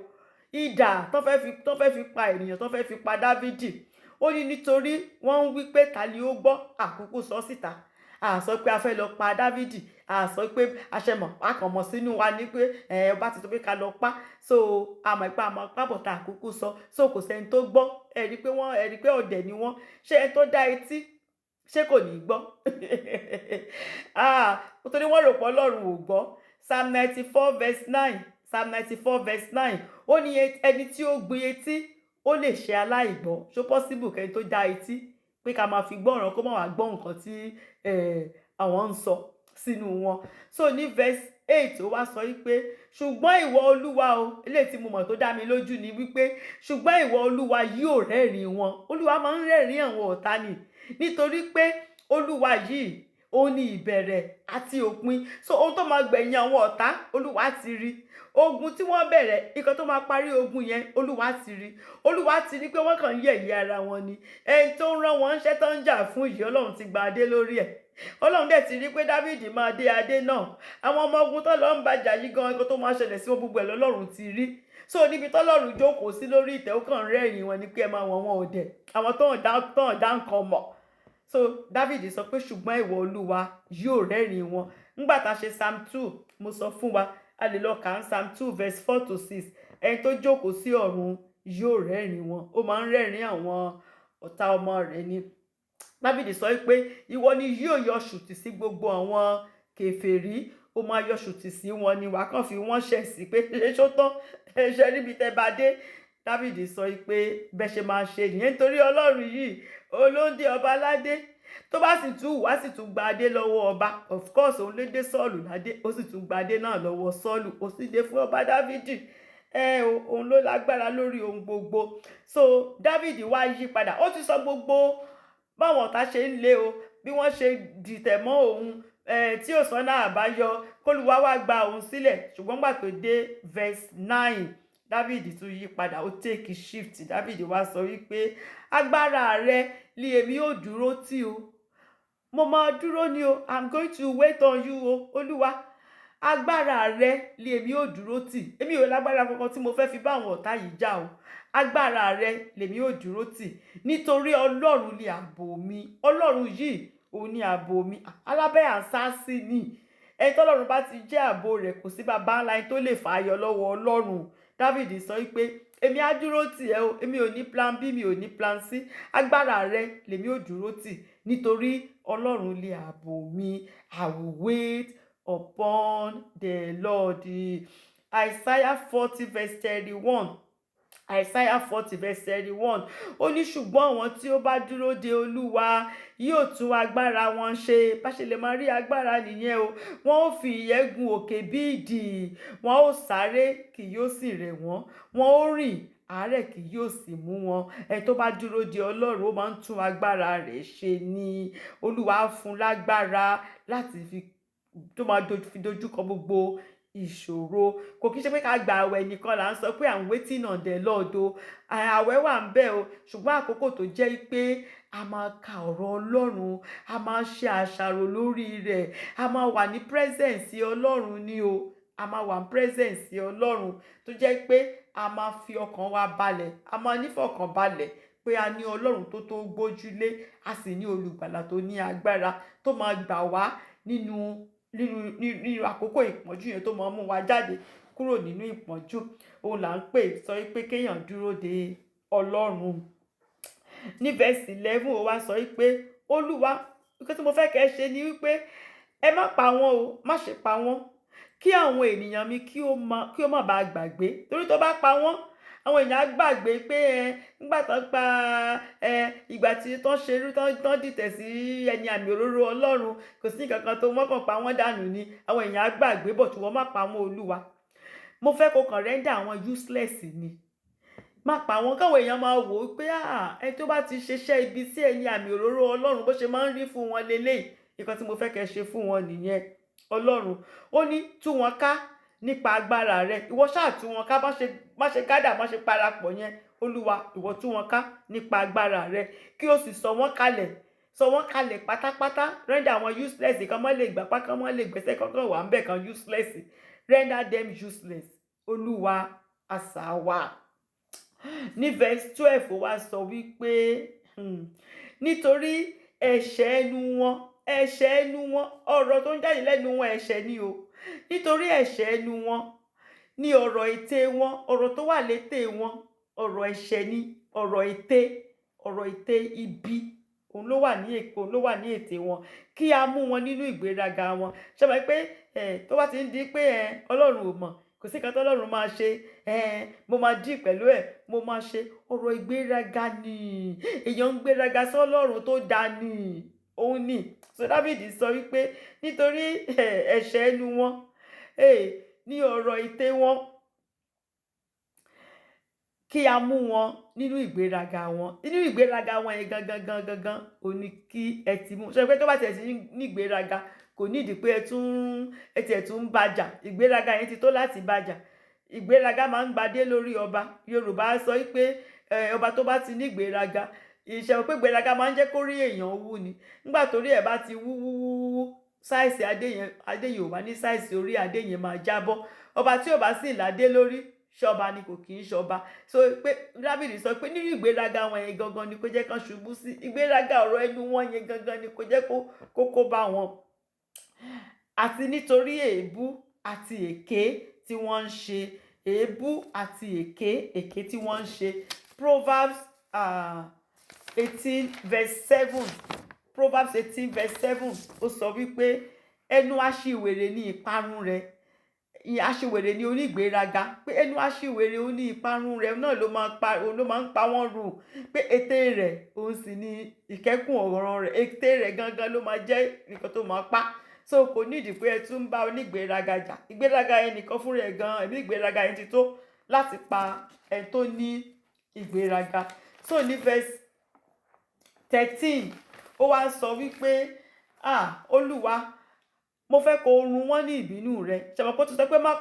idà tó fẹ́ fi pa ènìyàn, tó fẹ́ fi pa Dáfídì. Ó ní nítorí wọ́n ń wí pé ta ni ó gbọ́, àkókò sọ síta, a sọ pé a fẹ́ lọ pa Dáfídì, a sọ pé aṣẹmọ̀ akànmọ̀ sínú wa ní pé ọba ti sọ pé ká lọ pa, so àmọ́ ìpá àmọ́ pábọ̀tà àkókò so kò sẹ́ni tó gbọ́. Ẹ̀rí pé ọ̀dẹ̀ ni wọ́n, ṣé ẹni tó dá etí ṣé kò ní gbọ́? Nítorí wọ́n rò pé Ọlọ́run ò gbọ́. Psalm 94 verse 9 ó ní ẹni tí ó gbin etí ó lè ṣe aláìgbọ́. Ṣó possible kẹ́ni tó dá etí pé ká máa fi gbọ́ràn kó má wàá gbọ́ nǹkan tí àwọn ń sọ sínú wọn. So ní verse 8 ó wá sọ wípé ṣùgbọ́n ìwọ Olúwa o, eléyìí tí mo mọ̀ tó dá mi lójú ni wípé ṣùgbọ́n ìwọ Olúwa yóò rẹ́rìn wọn. Olúwa máa ń rẹ́rìn àwọn ọ̀tá ni, nítorí pé Olúwa yìí ó ní ìbẹ̀rẹ̀ àti òpin. So ohun tó máa gbẹ̀yìn àwọn ọ̀tá Olúwa ti rí, ogun tí wọ́n bẹ̀rẹ̀ nǹkan tó máa parí ogun yẹn Olúwa ti rí. Olúwa ti rí pé wọ́n kàn ń yẹ̀yẹ́ ara wọn ni, ẹni tó ń rán wọn ṣẹ́ tó ń jà fún yìí Ọlọ́run ti gba adé lórí ẹ̀. Ọlọ́run dẹ̀ ti rí pé Dáfídì máa dé adé náà, àwọn ọmọ ogun tó lọ ń bàjà yìí gan nǹkan tó máa ṣẹlẹ̀ sí wọn gbogbo ẹ̀ lọ́lọ́run ti rí. So níbi tọ́lọ́run jókòó sí lórí ìtẹ́ ó kàn rẹ́rìn wọn ni pé ẹ máa wọ̀n wọn ọ̀dẹ̀, àwọn tó ń dá nǹkan mọ̀. So Dáfídì sọ pé ṣùgbọ́n ìwọ Olúwa yóò rẹ́rìn wọn. Nígbà tá a ṣe Psalm 2 mo sọ fún wa, a lè lọ kà á Psalm 2 verse 4-6, ẹni tó jókòó sí ọ̀run yóò rẹ́rìn wọn, ó máa ń rẹ́rìn àwọn ọ̀tá ọmọ rẹ̀ ni. Dáfídì sọ pé ìwọ ni yóò yọ ṣùtì sí gbogbo àwọn kèfèrí, ó máa yọ ṣùtì sí wọn ni, wàá kàn fi wọ́n ṣẹ̀ sí pé ṣó tán ṣe níbi tẹ́ bá dé. Dáfídì sọ pé bẹ́ẹ̀ ṣe máa ṣe nìyẹn, nítorí Ọlọ́run yìí olóńdé ọba aládé, tó bá sì tún wá sì tún gba adé lọ́wọ́ ọba. Of course òun ló dé Sọ́ọ̀lù ládé, ó sì tún gba adé náà lọ́wọ́ Sọ́ọ̀lù, ó sì dé fún ọba Dáfídì. Òun ló lágbára lórí ohun gbogbo. So Dáfídì wá yí padà, ó ti sọ gbogbo báwọn ọ̀tá ṣe ń lé o, bí wọ́n ṣe dìtẹ̀ mọ́ òun, tí ò sọ́nà àbáyọ, k'Olúwa wá gba òun sílẹ̀. Ṣùgbọ́n gbà tó dé verse 9 Dáfídì tún yí padà, ó take shift. Dáfídì wá sọ wípé agbára rẹ ni èmi ó dúró tì o, mo máa dúró ni o, I'm going to wait on you o Olúwa. Agbára rẹ ni èmi ó dúró tì, èmi ò lágbára kankan tí mo fẹ́ fi bá àwọn ọ̀tá yìí jà o. Agbára rẹ lèmi ó dúró tì, nítorí Ọlọ́run ni ààbò mi. Ọlọ́run yìí òun ni ààbò mi, alábẹ́ àṣásí ni. Ẹni tọ́lọ́run bá ti jẹ́ ààbò rẹ̀, kò sí baba ńlá ẹni tó lè fà á yọ lọ́wọ́ Ọlọ́run. Dáfídì sọ wípé èmi á dúró tì ẹ́ o, èmi ò ní plan B, mi ò ní plan C. Agbára rẹ lèmi ó dúró tì, nítorí Ọlọ́run ni ààbò mi. I will wait upon the Lord. Isaiah 40 verse 31. Isaiah 40 verse 31. Ó ní ṣùgbọ́n àwọn tí ó bá dúró de Olúwa yóò tún agbára wọn ṣe. Bá ṣe lè máa rí agbára nìyẹn o. Wọ́n ó fi ìyẹ́ gun òkè bí idì, wọ́n ó sáré kì yóò sì rẹ̀ wọ́n, wọ́n ó rìn àárẹ̀ kì yóò sì mú wọn. Ẹni tó bá dúró de Ọlọ́run ó máa ń tún agbára rẹ̀ ṣe ni. Olúwa fún lágbára láti fi dojúkọ gbogbo ìṣòro. Kò kí ṣe pé ká gba àwẹ̀ nìkan là ń sọ pé I'm waiting on the Lord o. Àwẹ̀ wà ń bẹ o, ṣùgbọ́n àkókò tó jẹ́ pé a máa ka ọ̀rọ̀ Ọlọ́run, a máa ṣe àṣàrò lórí rẹ̀, a máa wà ní presence Ọlọ́run ni o. A máa wà ní presence Ọlọ́run tó jẹ́ pé a máa fi ọkàn wa balẹ̀, a máa nífọ̀kàn balẹ̀ pé a ní Ọlọ́run tó gbójúlé, a sì ní olùgbàlà tó ní agbára tó máa gbà wá nínú àkókò ìpọ́njú yẹn, tó máa mú wa jáde kúrò nínú ìpọ́njú. Òun là ń pè sọ pé kéèyàn dúró de Ọlọ́run. Ní verse 11 ó wá sọ wípé Olúwa, nǹkan tí mo fẹ́ kẹ́ ṣe ni wípé ẹ má pa wọ́n o, má ṣe pa wọ́n, kí àwọn ènìyàn mi kí ó má bàa gbàgbé, torí tó bá pa wọ́n àwọn èèyàn á gbàgbé pé nígbà tán pa ìgbà tí tán ṣerú tán dìtẹ̀ sí ẹni àmì òróró Ọlọ́run, kò sí nǹkan kan tó mọ́kàn pa wọ́n dànù ni, àwọn èèyàn á gbàgbé, bọ̀ tí wọ́n má pa wọ́n Olúwa. Mo fẹ́ kó kàn rẹ́ńdà àwọn useless ni, má pa wọ́n, káwọn èèyàn máa wò ó pé ẹ tó bá ti ṣiṣẹ́ ibi sí ẹni àmì òróró Ọlọ́run bó ṣe máa ń rí fún wọn leléyìí, nǹkan tí mo fẹ́ kẹ́ ṣe fún wọn nìyẹn. Ọlọ́run ó ní tú wọn ká nípa agbára rẹ, ìwọ ṣáà tú wọn ká, má ṣe gádà, má ṣe parapọ̀ yẹn. Olúwa ìwọ tú wọn ká nípa agbára rẹ, kí o sì sọ wọ́n kalẹ̀ pátápátá, render àwọn useless, kan mọ́ lè gbapá, kan mọ́ lè gbẹ́sẹ̀, kankan wà ń bẹ̀ kan useless, render them useless. Olúwa àṣà wa. Ní verse 12 ó wá sọ wípé nítorí ẹ̀ṣẹ̀ ẹnu wọn, ọ̀rọ̀ tó ń jáde lẹ́nu wọn ẹ̀ṣẹ̀ ni o, nítorí ẹ̀ṣẹ̀ ẹnu wọn ní ọ̀rọ̀ ètè wọn, ọ̀rọ̀ tó wà létè wọn ọ̀rọ̀ ẹ̀ṣẹ̀ ni, ọ̀rọ̀ ètè ibi, òun ló wà ní ètè wọn, kí a mú wọn nínú ìgbéraga wọn. Ṣé mọ̀ pé tó bá ti ń di pé Ọlọ́run ò mọ̀, kò sí nǹkan tí Ọlọ́run máa ṣe, mo máa dì pẹ̀lú mo máa ṣe, ọ̀rọ̀ ìgbéraga ni, èèyàn ń gbéraga sí Ọlọ́run tó dá ni, òun ni. So David sọ wípé nítorí ẹ̀ṣẹ̀ ẹnu wọn ní ọ̀rọ̀ ètè wọn, kí a mú wọn nínú ìgbéraga wọn yẹn gangan ò ní kí ẹ ti mú. Ṣé pé tó bá tẹ̀ sí ní ìgbéraga kò nídìí pé ẹ tiẹ̀ tún ń bàjà, ìgbéraga yẹn ti tó láti bàjà. Ìgbéraga máa ń gbadé lórí ọba. Yorùbá sọ pé ọba tó bá ti ní ìgbéraga, ìṣẹ̀wọ̀ pé ìgbéraga máa ń jẹ́ kó rí èèyàn wú ni. Nígbà torí ẹ̀ bá ti wú sáìsì adé yẹn ò bá ní sáìsì orí adé yẹn máa jábọ́. Ọba tí ò bá sì ládé lórí ṣọba ni kò kì í ṣọba. So pé David sọ pé nínú ìgbéraga wọn yẹn gangan ni kò jẹ́ kán ṣubú sí, ìgbéraga ọ̀rọ̀ ẹnu wọn yẹn gangan ni kò jẹ́ kó bá wọn. Àti nítorí èébú àti èké tí wọ́n ń ṣe, èébú àti èké tí wọ́n ń ṣe. Proverbs 18 verse 7, Proverbs 18 verse 7 ó sọ wípé ẹnu aṣiwèrè ní ìparun rẹ̀, aṣiwèrè ní onígbéraga, pé ẹnu aṣiwèrè ó ní ìparun rẹ̀ náà ló máa ń pa wọ́n run, pé ètè rẹ̀ òun sì ní ìkẹ́kùn ọ̀rọ̀ rẹ̀, ètè rẹ̀ gangan ló máa jẹ́ nǹkan tó máa pa. So kò nídìí pé ẹ tún bá onígbéraga jà, ìgbéraga yẹn nìkan fún rẹ̀ gan, ẹ̀mí ìgbéraga yẹn ti tó láti pa ẹni tó ní ìgbéraga. So ní verse 13 ó wá sọ wípé Olúwa mo fẹ́ kó run wọ́n ní ìbínú rẹ̀. Ṣàmọ̀ kó tó sọ pé má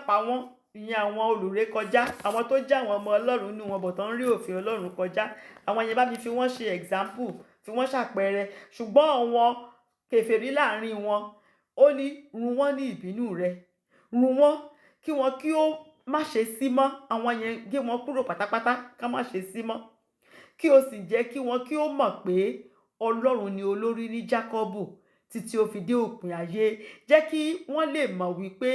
pa wọ́n, ìyẹn àwọn olùrékọjá, àwọn tó jẹ́ àwọn ọmọ Ọlọ́run nínú wọn bọ̀ tán rí òfin Ọlọ́run kọjá, àwọn yẹn bá mi fi wọ́n ṣe example, fi wọ́n ṣàpẹẹrẹ. Ṣùgbọ́n àwọn kèfèrí láàrin wọn ó ní run wọ́n ní ìbínú rẹ̀, run wọ́n kí ó má ṣe sí mọ́, àwọn yẹn gé wọn kúrò pátápátá ká má ṣe sí mọ́, kí o sì jẹ́ kí ó mọ̀ pé Ọlọ́run ni olórí ní Jákọ́bù títí ó fi dé òpin ayé. Jẹ́ kí wọ́n lè mọ̀ wípé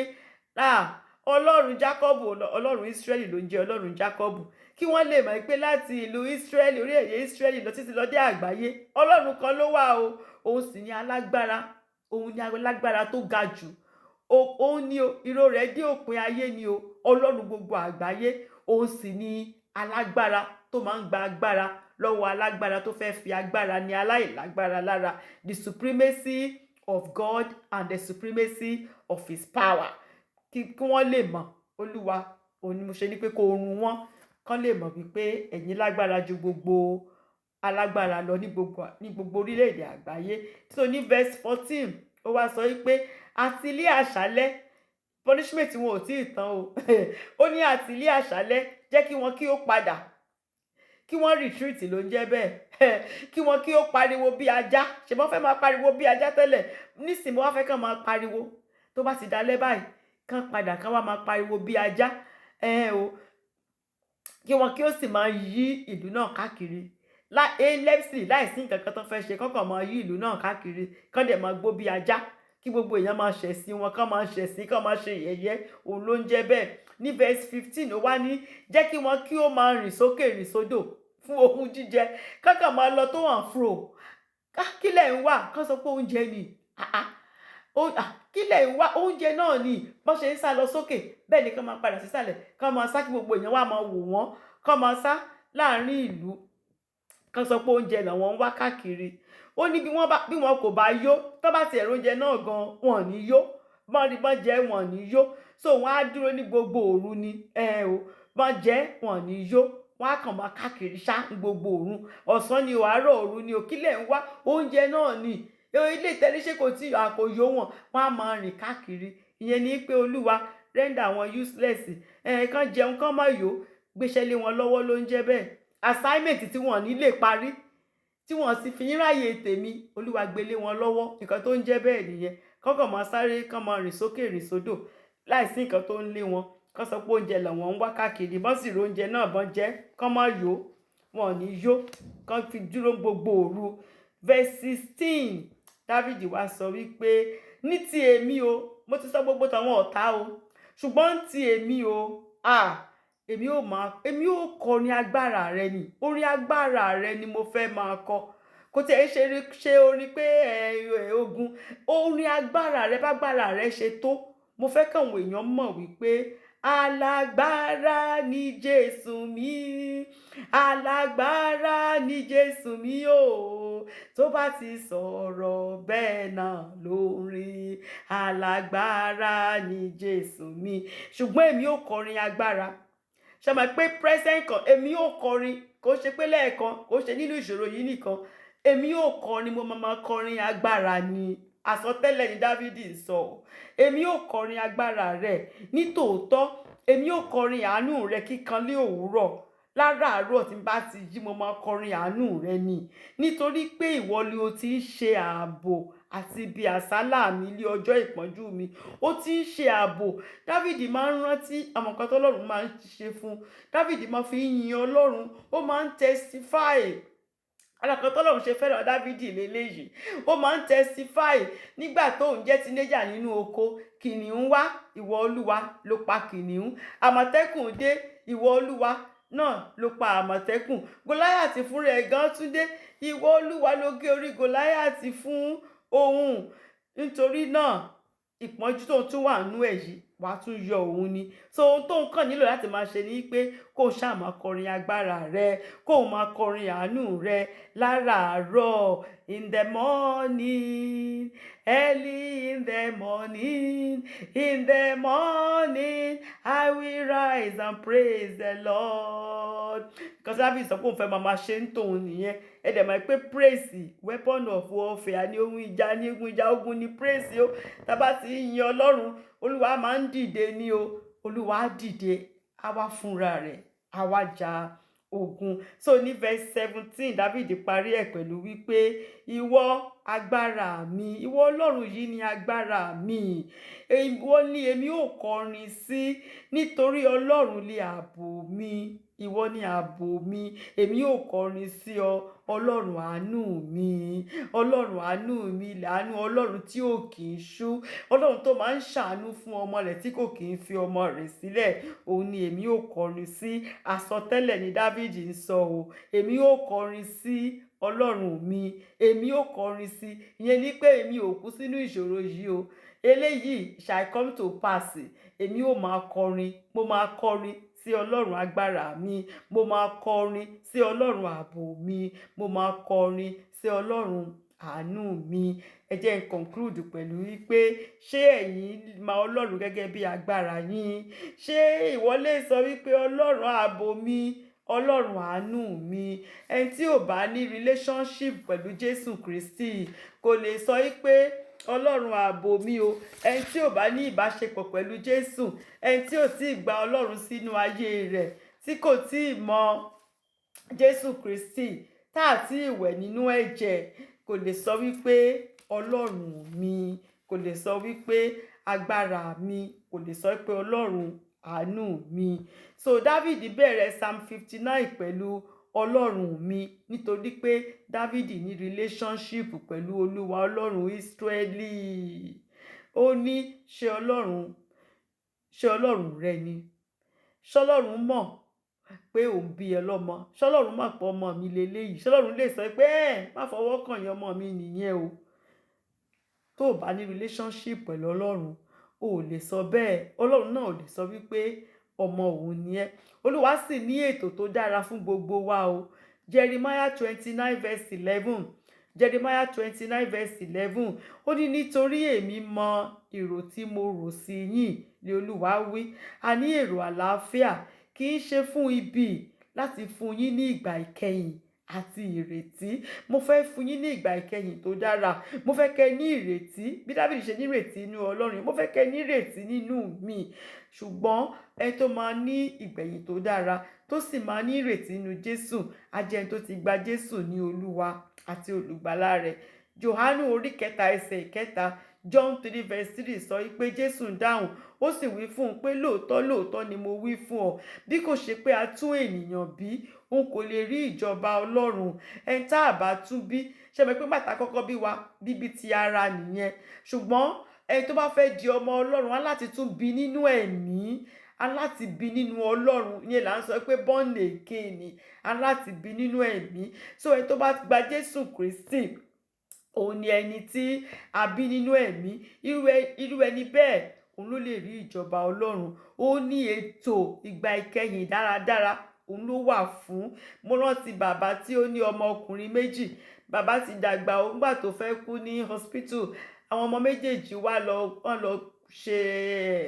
Ọlọ́run Jákọ́bù, Ọlọ́run Ísírẹ́lì ló ń jẹ́ Ọlọ́run Jákọ́bù, kí wọ́n lè mọ̀ wípé láti ìlú Ísírẹ́lì, orílẹ̀-èdè Ísírẹ́lì lọ títí lọ dé àgbáyé, Ọlọ́run kan ló wà o, òun sì ni alágbára, òun ni alágbára tó ga jù, òun ni ìró rẹ̀ dé òpin ayé ni o, Ọlọ́run gbogbo àgbáyé, òun sì ni alágbára tó máa ń gba agbára lọ́wọ́ alágbára tó fẹ́ fi agbára ní aláìlágbára lára. The supremacy of God and the supremacy of his power. Kí wọ́n lè mọ̀, Olúwa òun ni mo ṣe ní pé kó run wọ́n, kán lè mọ̀ wípé ẹ̀yin lágbára ju gbogbo alágbára lọ ní gbogbo orílẹ̀-èdè àgbáyé. So ní verse 14 ó wá sọ wípé àti ilé àṣálẹ́, punishment wọn ò tí ì tán o ó ní àti ilé àṣálẹ́ jẹ́ kí wọn kí ó padà, kí wọ́n retreat ló ń jẹ́ bẹ́ẹ̀ kí wọ́n kí ó pariwo bí ajá. Ṣé wọ́n fẹ́ máa pariwo bí ajá tẹ́lẹ̀, nísìnyí wọ́n fẹ́ kàn máa pariwo tó bá ti dalẹ́ báyìí, kàn padà kàn wá máa pariwo bí ajá kí wọ́n kí ó sì máa yí ìlú náà káàkiri láìsí nǹkan kan tó fẹ́ ṣe, kọ́kàn máa yí ìlú náà káàkiri, kán dẹ̀ máa gbó bí ajá, kí gbogbo èèyàn máa ṣẹ̀sín wọn, kán máa ṣẹ̀sín, kán máa ṣe yẹ̀yẹ́, òun ló ń jẹ́ bẹ́ẹ̀. Ní verse 15 ó wá ní jẹ́ kí wọ́n kí ó máa rìn sókè rìn sódò fún ohun jíjẹ, kọ́kàn máa lọ tó hàn fúrò, kí lẹ̀ ń wà, kán sọ pé oúnjẹ ni kí lẹ̀ ń wá oúnjẹ náà ni bọ́n ṣe ń sá lọ sókè bẹ́ẹ̀ ni kán máa padà sísàlẹ̀ kán máa sá kí gbogbo èèyàn wá máa wò wọ́n kán máa sá láàrin ìlú kán sọ pé oúnjẹ làwọn ń wá káàkiri. Ó ní bí wọn kò bá yó tó bá ti ẹ̀rọ oúnjẹ náà gan wọn ò ní yó bọ́n rí bọ́n jẹ́ wọn ò ní yó so wọ́n á dúró ní gbogbo òru ni bọ́n jẹ́ wọn ò ní yó wọ́n á kàn máa káàkiri ṣá gbogbo òru ọ̀sán ni àárọ̀ òru ni kílẹ̀ ń wá oúnjẹ náà ni ilé ìtẹ́lẹ́ṣẹ́ kò tí àkòyó wọn á máa rìn káàkiri. Ìyẹn ni pé Olúwa render wọn useless kán jẹun kán má yó gbéṣẹ́ lé wọn lọ́wọ́ ló ń jẹ́ bẹ́ẹ̀. Assignment tí wọ́n ní lè parí tí wọ́n sì fi ń ráyè tèmi Olúwa gbélé wọn lọ́wọ́ nǹkan tó ń jẹ́ bẹ́ẹ̀ nìyẹn. Kọ́kàn máa sáré kán máa rìn sókè rìn sódò láìsí nǹkan tó ń lé wọn kán sọ pé oúnjẹ làwọn ń wá káàkiri bọ́n sì ro oúnjẹ náà bọ́n jẹ́ kán má yó wọn ò ní yó kán fi dúró gbogbo òru. Verse 16 Dáfídì wá sọ wípé ní ti èmi o mo ti sọ gbogbo tàwọn ọ̀tá o ṣùgbọ́n ti èmi o èmi ò kọrin agbára rẹ ni orin agbára rẹ ni mo fẹ́ máa kọ kò tí ẹ ṣe orin pé ogun orin agbára rẹ bágbára rẹ ṣe tó mo fẹ́ káwọn èèyàn mọ̀ wípé alágbára ni Jésù mi alágbára ni Jésù mi o tó bá ti sọ̀rọ̀ bẹ́ẹ̀ náà lórí alágbára ni Jésù mi ṣùgbọ́n èmi ò kọrin agbára ṣe mọ̀ pé present kan èmi ò kọrin kò ṣe pé lẹ́ẹ̀kan kò ṣe nínú ìṣòro yìí nìkan èmi ò kọrin mo máa kọrin agbára ni àsọtẹ́lẹ̀ ni Dáfídì sọ èmi ò kọrin agbára rẹ ní tòótọ́ èmi ò kọrin àánú rẹ kíkan lé òwúrọ̀ láràárọ̀ tí n bá ti jí mo máa kọrin àánú rẹ ni nítorí pé ìwọ ni o ti ń ṣe ààbò àti ibi àsálà mi lé ọjọ́ ìpọ́njú mi ó ti ń ṣe ààbò. Dáfídì máa ń rántí àwọn nǹkan tọ́lọ́run máa ń ṣe fún Dáfídì máa fi yin Ọlọ́run ó máa ń testify alákan tọ́lọ́run ṣe fẹ́ràn Dáfídì lélẹ́yìí ó máa ń testify nígbà tó ń jẹ́ teenager nínú oko kìnìún wá ìwọ Olúwa ló pa kìnìún àmọ̀tẹ́kùn dé ìwọ Olúwa náà ló pa àmọ̀tẹ́kùn Gòláyàtì fúnra ẹ̀ gan tún dé ìwọ Olúwa ló gé orí Gòláyàtì fún òun nítorí náà ìpọ́njú tó tún wà nínú ẹ̀ yìí wàá tún yọ òun ni so ohun tó ń kàn nílò láti máa ṣe ni pé kó o ṣáà máa kọrin agbára rẹ kó o máa kọrin àánú rẹ láràárọ̀ in the morning early in the morning I will rise and praise the Lord. Because David sọ pé òun fẹ́ máa ṣe ń tòun nìyẹn ẹ dẹ̀ mọ̀ pé praise weapon of warfare ni ohun ìjà ní ogun ní praise o tá bá ti yin Ọlọ́run Olúwa máa ń dìde ní o Olúwa á dìde á wá fúnra rẹ̀ á wá jà ogun. So ní verse 17 David parí ẹ̀ pẹ̀lú wípé ìwọ agbára mi ìwọ Ọlọ́run yìí ni agbára mi ìwọ ni èmi ò kọrin sí nítorí Ọlọ́run ni ààbò mi ìwọ ni ààbò mi èmi ò kọrin sí ọ Ọlọ́run àánú mi àánú Ọlọ́run tí ò kì í ṣú Ọlọ́run tó máa ń ṣàánú fún ọmọ rẹ̀ tí kò kì í fi ọmọ rẹ̀ sílẹ̀ òun ni èmi ò kọrin sí. Àsọtẹ́lẹ̀ ni Dáfídì ń sọ o èmi ò kọrin sí Ọlọ́run mi èmi ò kọrin sí ìyẹn ni pé èmi ò kú sínú ìṣòro yìí o eléyìí shall come to pass èmi ò máa kọrin mo máa kọrin sí Ọlọ́run agbára mi mo máa kọrin sí Ọlọ́run ààbò mi mo máa kọrin sí Ọlọ́run àánú mi. Ẹ jẹ́ n conclude pẹ̀lú wípé ṣé ẹ̀yin mọ Ọlọ́run gẹ́gẹ́ bí agbára yín ṣé ìwọ lè sọ wípé Ọlọ́run ààbò mi Ọlọ́run àánú mi ẹni tí ò bá ní relationship pẹ̀lú Jésù Kristi kò lè sọ wípé Ọlọ́run ààbò mi o ẹni tí ò bá ní ìbáṣepọ̀ pẹ̀lú Jésù ẹni tí ò tí ì gba Ọlọ́run sínú ayé rẹ̀ tí kò tí ì mọ Jésù Kristi tá àti ìwẹ̀ nínú ẹ̀jẹ̀ kò lè sọ wípé Ọlọ́run mi kò lè sọ wípé agbára mi kò lè sọ wípé Ọlọ́run àánú mi. So Dáfídì bẹ̀rẹ̀ Psalm 59 pẹ̀lú Ọlọ́run mi nítorí pé Dáfídì ní relationship pẹ̀lú Olúwa Ọlọ́run Ísírẹ́lì ó ní ṣé Ọlọ́run rẹ ni ṣọlọ́run mọ̀ pé òun bí ẹ lọ́mọ ṣọlọ́run mọ̀ pé ọmọ mi lélẹ́yìí ṣọlọ́run lè sọ pé má fọwọ́ kàn yín ọmọ mi nìyẹn o tó o bá ní relationship pẹ̀lú ọlọ́run o ò lè sọ bẹ́ẹ̀, ọlọ́run náà ò lè sọ wípé ọmọ òun ni ẹ́. Olúwa sì ní ètò tó dára fún gbogbo wa o. Jeremiah 29 verse 11. Jeremiah 29 verse 11. Ó ní nítorí èmi mọ èrò tí mo rò sí yín ni Olúwa wí, àní èrò àlàáfíà, kì í ṣe fún ibi, láti fún yín ní ìgbà ìkẹyìn àti ìrètí. Mo fẹ́ fún yín ní ìgbà ìkẹyìn tó dára. Mo fẹ́ kẹ́ ní ìrètí bí Dáfídì ṣe ní ìrètí nínú Ọlọ́run. Mo fẹ́ kẹ́ ní ìrètí nínú mi. Ṣùgbọ́n ẹni tó máa ní ìgbẹ̀yìn tó dára tó sì máa ní ìrètí nínú Jésù á jẹ́ ẹni tó ti gba Jésù ní Olúwa àti olùgbàlà rẹ̀. Jòhánù orí kẹta ẹsẹ̀ ìkẹta, John 3 verse 3 sọ pé Jésù ń dáhùn ó sì wí fún un pé lóòótọ́ lóòótọ́ ni mo wí fún ọ, bí kò ṣe pé a tún ènìyàn bí, òun kò lè rí ìjọba Ọlọ́run. Ẹni tá a bá tún bí, ṣe mọ̀ pé bàtà kọ́kọ́ bí wa bíbí ti ara nìyẹn. Ṣùgbọ́n ẹni tó bá fẹ́ di ọmọ Ọlọ́run á láti tún bí nínú ẹ̀mí, á láti bí nínú Ọlọ́run. Ìyẹn là ń sọ pé born again ni, á láti bí nínú ẹ̀mí. So ẹni tó bá gba Jésù Kristi, òun ni ẹni tí a bí nínú ẹ̀mí. Irú ẹni bẹ́ẹ̀ òun ló lè rí ìjọba Ọlọ́run. Ó ní ètò ìgbà ìkẹyìn dáradára òun ló wà fún. Mo rántí bàbá tí ó ní ọmọ ọkùnrin méjì. Bàbá ti dàgbà ó nígbà tó fẹ́ kú ní hospital. Àwọn ọmọ méjèèjì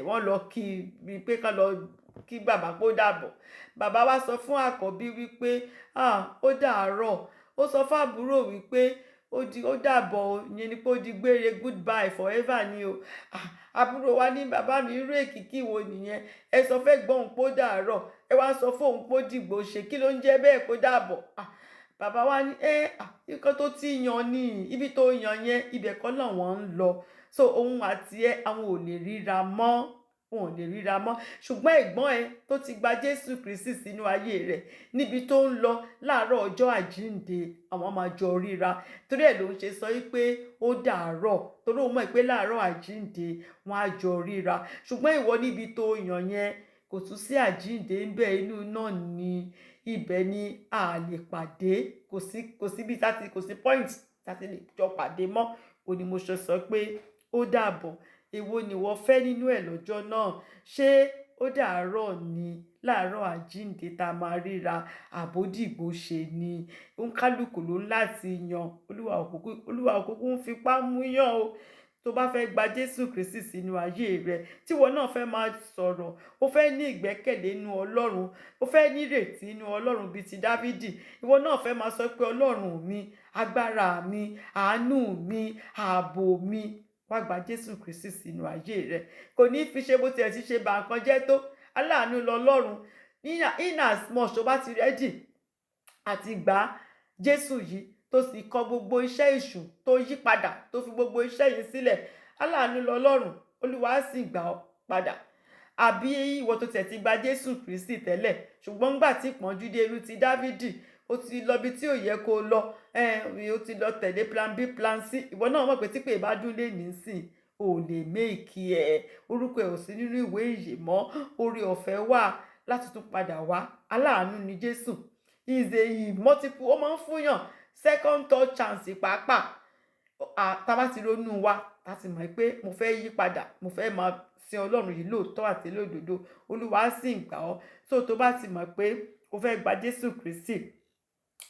wọ́n lọ kí i pé kán lọ kí bàbá kó dàbọ̀. Bàbá wá sọ fún àkọ́bí wípé ó dàárọ̀. Ó sọ fún àbúrò wípé ó dàbọ̀, ìyẹn ni pé ó di gbére, goodbye forever ni o. Àbúrò wa ní bàbá mi irú èkìkí wo nìyẹn? Ẹ sọ fẹ́ gbọ́n òun pé ó dàárọ̀, ẹ wá sọ fún òun pé ó dìgbò ṣe, kí ló ń jẹ́ bẹ́ẹ̀ kó dàbọ̀? Bàbá wa ní nǹkan tó ti yan ni, ibi tó yan yẹn ibẹ̀ kọ́ náà wọ́n ń lọ. So òun àti àwọn ò lè ríra mọ́, wọn ò lè ríra mọ́. Ṣùgbọ́n ẹ̀gbọ́n ẹ tó ti gba Jésù Kristi sínú ayé rẹ̀, níbi tó ń lọ láàárọ̀ ọjọ́ àjíǹde àwọn máa jọ ríra. Torí ẹ̀ ló ń ṣe sọ wípé ó dàárọ̀, torí ó mọ̀ pé láàárọ̀ àjíǹde wọn á jọ ríra. Ṣùgbọ́n ìwọ níbi tó yàn yẹn kò tún sí àjíǹde ńbẹ̀, inú náà ni ibẹ̀ ni a lè pàdé. Kò sí point láti lè jọ pàdé mọ́. Ó ní mo ṣe sọ pé ó dàbọ̀. Èwo ni ìwọ fẹ́ nínú ẹ̀ lọ́jọ́ náà? Ṣé ó dàárọ̀ ni láàárọ̀ àjíǹde tá a máa ríra, àbódìgbò ṣe ni? Oníkálùkù ló ń láti yan. Olúwa òkùnkùn ń fipá mú yàn o. Tó bá fẹ́ gba Jésù Kristi sínú ayé rẹ̀, tí ìwọ náà fẹ́ máa sọ̀rọ̀, ó fẹ́ ní ìgbẹ́kẹ̀lé nínú Ọlọ́run, ó fẹ́ ní ìrètí nínú Ọlọ́run bíi ti Dáfídì, ìwọ náà fẹ́ máa sọ pé Ọlọ́run mi, agbára mi, àánú mi, ààbò mi, wá gba Jésù Kristi sínú ayé rẹ̀. Kò ní fi ṣe bó tiẹ̀ ti ṣe bà nǹkan jẹ́ tó. Aláàánú lọlọ́run. In as much tó bá ti rẹ́dì àti gba Jésù yìí, tó sì kọ gbogbo iṣẹ́ èṣù, tó yí padà, tó fi gbogbo iṣẹ́ yìí sílẹ̀, aláàánú lọlọ́run, Olúwa sì gbà ọ́ padà. Àbí ìwọ tó tiẹ̀ ti gba Jésù Kristi tẹ́lẹ̀, ṣùgbọ́n nígbà tí ìpọ́njú dé irú ti Dáfídì, ó ti lọ bí tí ò yẹ kó lọ, ó ti lọ tẹ̀lé plan B plan C. Ìwọ náà mọ̀ pé tí pé bá dún lé nísìn, ò lè make ẹ̀. Orúkọ ẹ̀ ò sí nínú ìwé ìyè mọ́. Oore ọ̀fẹ́ wà láti tún padà wá. Aláàánú ni Jésù. He is a multiple, ó máa ń fúnyàn second third chance pàápàá. Tá bá ti ronú wa, tá ti mọ̀ pé mo fẹ́ yí padà, mo fẹ́ máa sin Ọlọ́run yìí lóòótọ́ àti lódodo, Olúwa sì ń gbà ọ́. So tó bá ti mọ̀ pé o fẹ́ gba Jésù Kristi,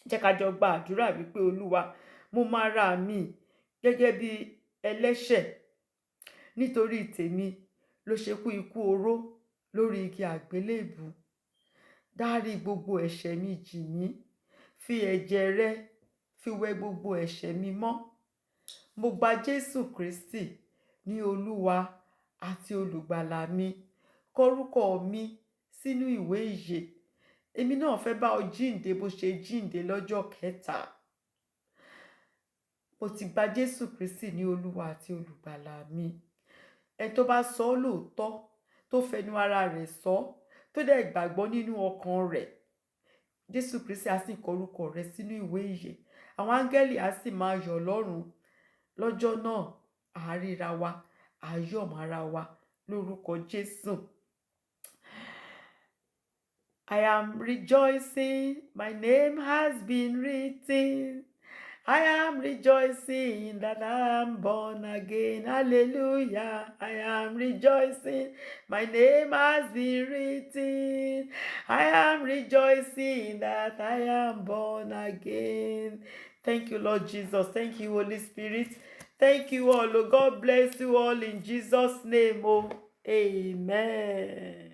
jẹ́ ká jọ gba àdúrà wípé Olúwa, mo máa ra mi gẹ́gẹ́ bí ẹlẹ́ṣẹ̀. Nítorí tèmi ló ṣe kú ikú oró lórí igi àgbélébù. Dárí gbogbo ẹ̀ṣẹ̀ mi jì mí. Fi ẹ̀jẹ̀ rẹ fi wẹ gbogbo ẹ̀ṣẹ̀ mi mọ́. Mo gba Jésù Kristi ní Olúwa àti olùgbàlà mi. Kọ orúkọ mi sínú ìwé ìyè. Èmi náà fẹ́ bá ọ jíǹde bó ṣe jíǹde lọ́jọ́ kẹta. Mo ti gba Jésù Kristi ní Olúwa àti olùgbàlà mi. Ẹni tó bá sọ lóòótọ́, tó fẹnu ara rẹ̀ sọ, tó dẹ̀ gbàgbọ́ nínú ọkàn rẹ̀, Jésù Kristi á sì kọ orúkọ rẹ̀ sínú ìwé ìyè. Àwọn áńgẹ́lì á sì máa yọ̀ lọ́run. Lọ́jọ́ náà, a ríra wa, a yọ̀ mọ́ra wa lórúkọ Jésù. I am rejoicing, my name has been written I am rejoicing that I am born again. Hallelujah. I am rejoicing. My name has been written. I am rejoicing that I am born again. Thank you, Lord Jesus. Thank you, Holy Spirit. Thank you all. Oh, God bless you all in Jesus' name. Oh, amen.